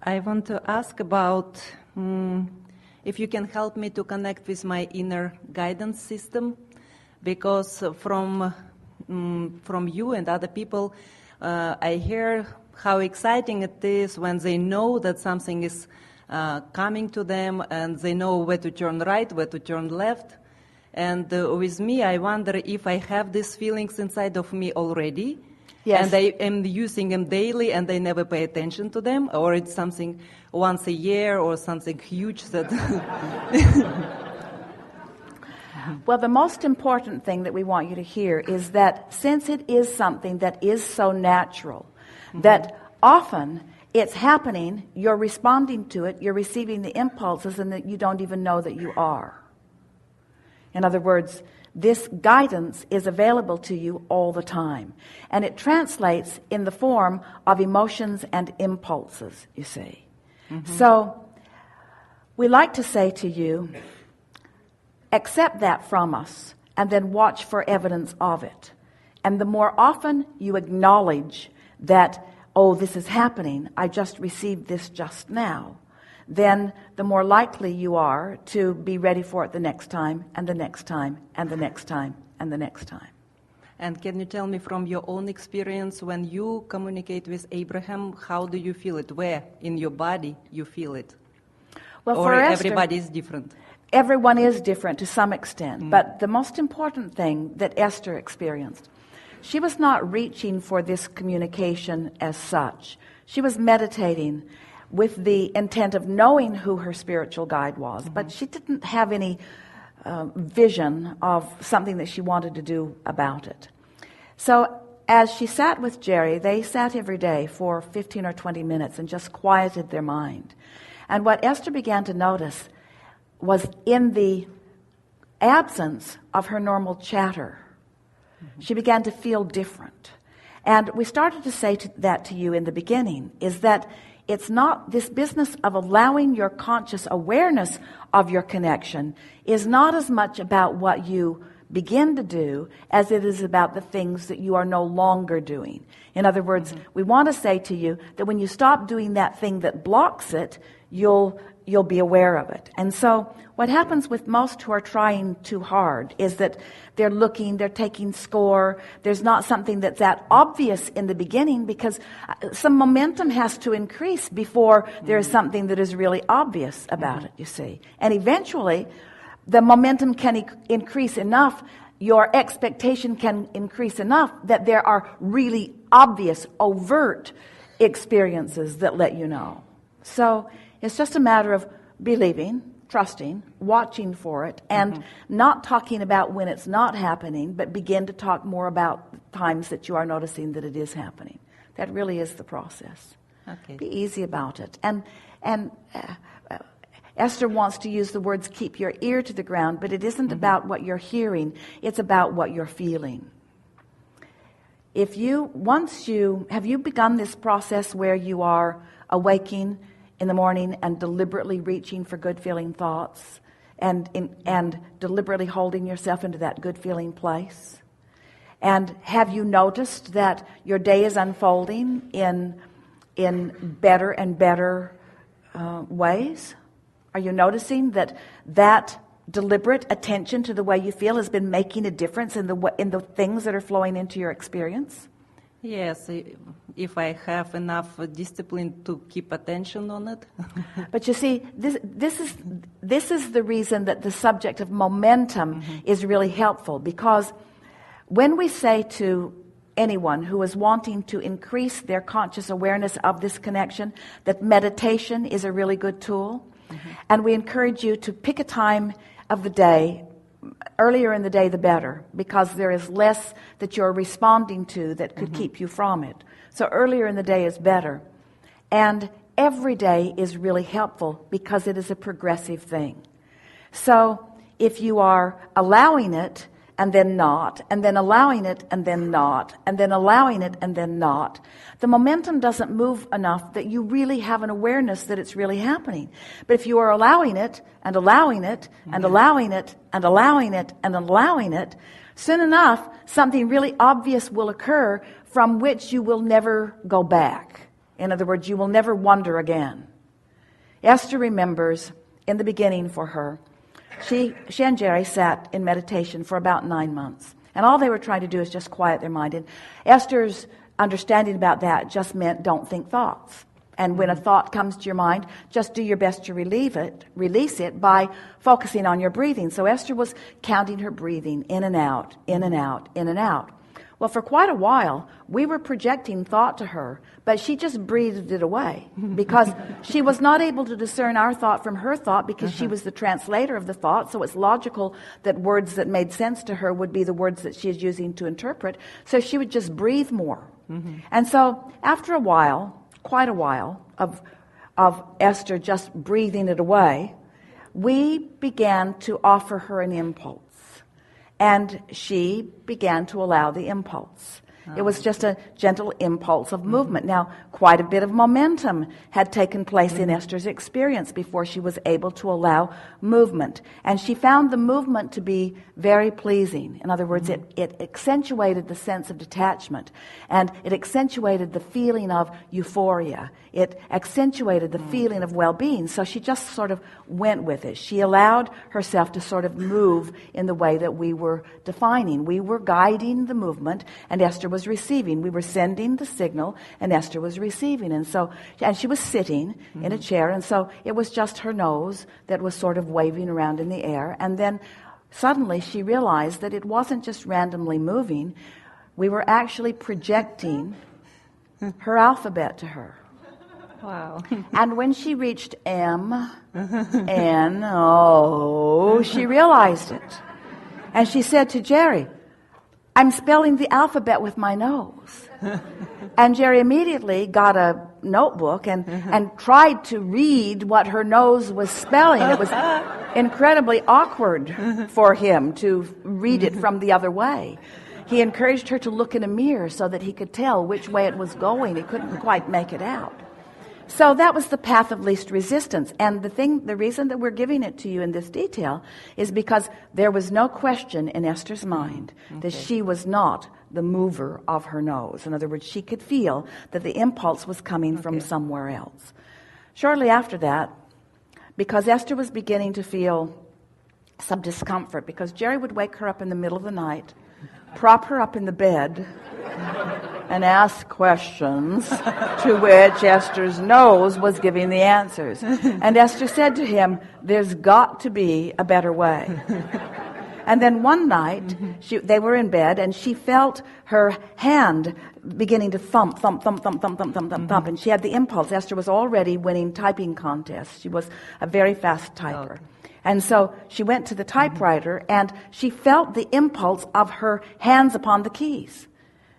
I want to ask about if you can help me to connect with my inner guidance system, because from you and other people, I hear how exciting it is when they know that something is coming to them and they know where to turn right, where to turn left. And with me, I wonder if I have these feelings inside of me already. Yes. And I am using them daily and I never pay attention to them, or it's something once a year or something huge that... Well, the most important thing that we want you to hear is that since it is something that is so natural, that often it's happening, you're responding to it, you're receiving the impulses, and that you don't even know that you are. In other words, this guidance is available to you all the time. And it translates in the form of emotions and impulses, you see. So we like to say to you, accept that from us and then watch for evidence of it. And the more often you acknowledge that, oh, this is happening, I just received this just now, then the more likely you are to be ready for it the next time, and the next time, and the next time, and the next time. And can you tell me from your own experience, when you communicate with Abraham, how do you feel it? Where in your body you feel it? Well, or for Esther, everybody is different? Everyone is different to some extent. But the most important thing that Esther experienced, she was not reaching for this communication as such. She was meditating with the intent of knowing who her spiritual guide was, but she didn't have any vision of something that she wanted to do about it. So as she sat with Jerry, they sat every day for 15 or 20 minutes and just quieted their mind. And what Esther began to notice was in the absence of her normal chatter, she began to feel different. And we started to say that to you in the beginning, is that it's not this business of allowing your conscious awareness of your connection is not as much about what you begin to do as it is about the things that you are no longer doing. In other words, we want to say to you that when you stop doing that thing that blocks it, you'll be aware of it. And so what happens with most who are trying too hard is that they're taking score. There's not something that's that obvious in the beginning, because some momentum has to increase before there is something that is really obvious about it, you see. And eventually, the momentum can increase enough, your expectation can increase enough that there are really obvious, overt experiences that let you know. So it's just a matter of believing, trusting, watching for it, and not talking about when it's not happening, but begin to talk more about times that you are noticing that it is happening. That really is the process. Okay. Be easy about it. And Esther wants to use the words, keep your ear to the ground, but it isn't about what you're hearing, it's about what you're feeling. Have you begun this process where you are awaking in the morning and deliberately reaching for good-feeling thoughts and deliberately holding yourself into that good-feeling place? And have you noticed that your day is unfolding in better and better ways? Are you noticing that deliberate attention to the way you feel has been making a difference in the things that are flowing into your experience? Yes, if I have enough discipline to keep attention on it. But you see, this is the reason that the subject of momentum is really helpful, because when we say to anyone who is wanting to increase their conscious awareness of this connection that meditation is a really good tool, and we encourage you to pick a time of the day, earlier in the day the better, because there is less that you're responding to that could keep you from it. So earlier in the day is better. And every day is really helpful because it is a progressive thing. So if you are allowing it and then not, and then allowing it and then not, and then allowing it and then not, the momentum doesn't move enough that you really have an awareness that it's really happening. But if you are allowing it and allowing it and allowing it and allowing it and allowing it, soon enough something really obvious will occur from which you will never go back. In other words, you will never wonder again. Esther remembers in the beginning for her, she and Jerry sat in meditation for about 9 months. And all they were trying to do is just quiet their mind. And Esther's understanding about that just meant don't think thoughts. And when a thought comes to your mind, just do your best to release it by focusing on your breathing. So Esther was counting her breathing in and out, in and out, in and out. Well, for quite a while, we were projecting thought to her, but she just breathed it away because she was not able to discern our thought from her thought because she was the translator of the thought. So it's logical that words that made sense to her would be the words that she is using to interpret. So she would just breathe more. And so after a while, quite a while of Esther just breathing it away, we began to offer her an impulse. And she began to allow the impulse. It was just a gentle impulse of movement. Now, quite a bit of momentum had taken place in Esther's experience before she was able to allow movement. And she found the movement to be very pleasing. In other words, it accentuated the sense of detachment. And it accentuated the feeling of euphoria. It accentuated the feeling of well-being. So she just sort of went with it. She allowed herself to sort of move in the way that we were defining. We were guiding the movement, and Esther was receiving. We were sending the signal, and Esther was receiving. And she was sitting in a chair, and so it was just her nose that was sort of waving around in the air. And then suddenly she realized that it wasn't just randomly moving. We were actually projecting her alphabet to her. Wow. And when she reached M, N, O, she realized it. And she said to Jerry, I'm spelling the alphabet with my nose. And Jerry immediately got a notebook and tried to read what her nose was spelling. It was incredibly awkward for him to read it from the other way. He encouraged her to look in a mirror so that he could tell which way it was going. He couldn't quite make it out. So that was the path of least resistance. And the reason that we're giving it to you in this detail is because there was no question in Esther's mind that she was not the mover of her nose. In other words, she could feel that the impulse was coming from somewhere else. Shortly after that, because Esther was beginning to feel some discomfort, because Jerry would wake her up in the middle of the night, prop her up in the bed, and ask questions to which Esther's nose was giving the answers. And Esther said to him, there's got to be a better way. And then one night, they were in bed, and she felt her hand beginning to thump, thump, thump, thump, thump, thump, thump, thump, thump. And she had the impulse. Esther was already winning typing contests. She was a very fast typer. And so she went to the typewriter, and she felt the impulse of her hands upon the keys.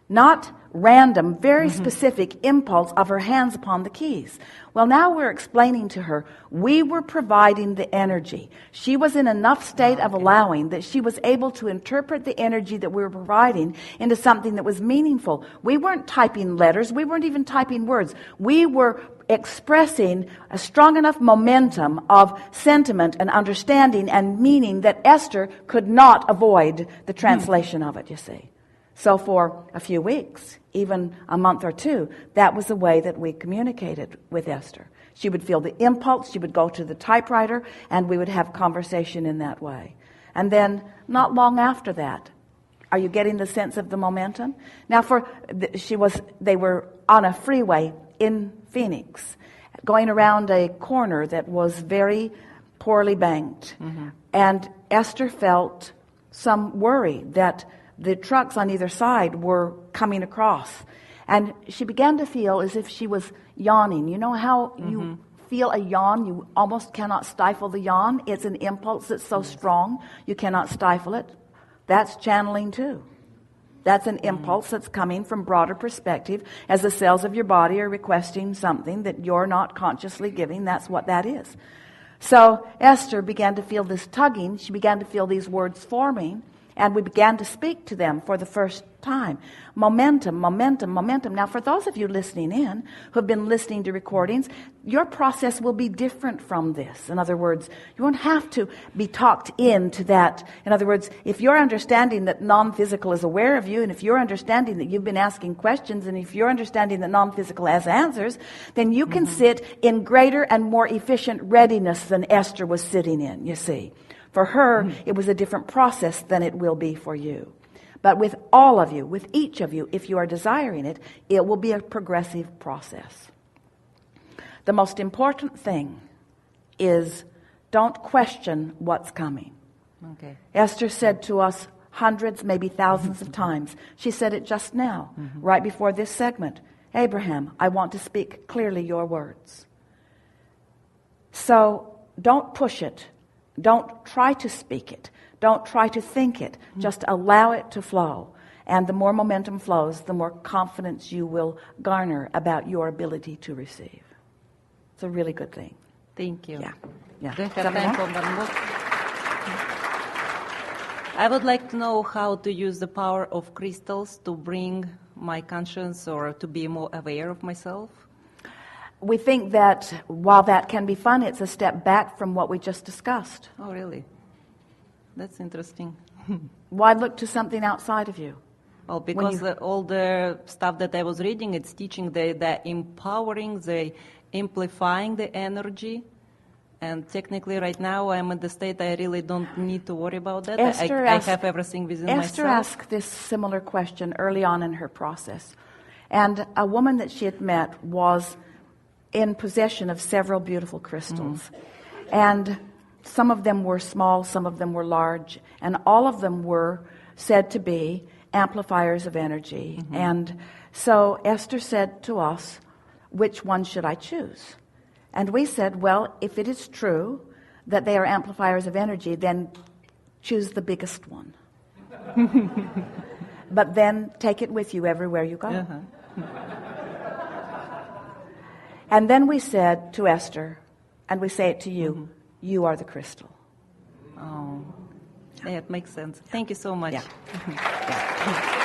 Not random, very specific impulse of her hands upon the keys. Well, now we're explaining to her, we were providing the energy. She was in enough state of allowing that she was able to interpret the energy that we were providing into something that was meaningful. We weren't typing letters. We weren't even typing words. We were expressing a strong enough momentum of sentiment and understanding and meaning that Esther could not avoid the translation of it, you see. So for a few weeks, even a month or two, that was the way that we communicated with Esther. She would feel the impulse, she would go to the typewriter, and we would have conversation in that way. And then, not long after that, are you getting the sense of the momentum? Now, they were on a freeway in Phoenix, going around a corner that was very poorly banked. And Esther felt some worry that the trucks on either side were coming across. And she began to feel as if she was yawning. You know how you feel a yawn? You almost cannot stifle the yawn. It's an impulse that's so strong, you cannot stifle it. That's channeling too. That's an impulse that's coming from broader perspective. As the cells of your body are requesting something that you're not consciously giving, that's what that is. So Esther began to feel this tugging. She began to feel these words forming. And we began to speak to them for the first time. Momentum, momentum, momentum. Now, for those of you listening in who have been listening to recordings, your process will be different from this. In other words, you won't have to be talked into that. In other words, if you're understanding that non-physical is aware of you, and if you're understanding that you've been asking questions, and if you're understanding that non-physical has answers, then you can sit in greater and more efficient readiness than Esther was sitting in, you see. For her, it was a different process than it will be for you. But with all of you, with each of you, if you are desiring it, it will be a progressive process. The most important thing is don't question what's coming. Okay. Esther said to us hundreds, maybe thousands of times. She said it just now, right before this segment. Abraham, I want to speak clearly your words. So don't push it. Don't try to speak it. Don't try to think it. Just allow it to flow. And the more momentum flows, the more confidence you will garner about your ability to receive. It's a really good thing. Thank you. Yeah. Do I have time for one more? I would like to know how to use the power of crystals to bring my conscience or to be more aware of myself. We think that while that can be fun, it's a step back from what we just discussed. Oh, really? That's interesting. Why look to something outside of you? Well, because all the stuff that I was reading, it's teaching the empowering, the amplifying the energy. And technically right now I'm in the state I really don't need to worry about that. I have everything within myself. Esther asked this similar question early on in her process. And a woman that she had met was in possession of several beautiful crystals. And some of them were small, some of them were large, and all of them were said to be amplifiers of energy. And so Esther said to us, which one should I choose? And we said, well, if it is true that they are amplifiers of energy, then choose the biggest one. But then take it with you everywhere you go. And then we said to Esther, and we say it to you, you are the crystal. Oh, that makes sense. Thank you so much. Yeah.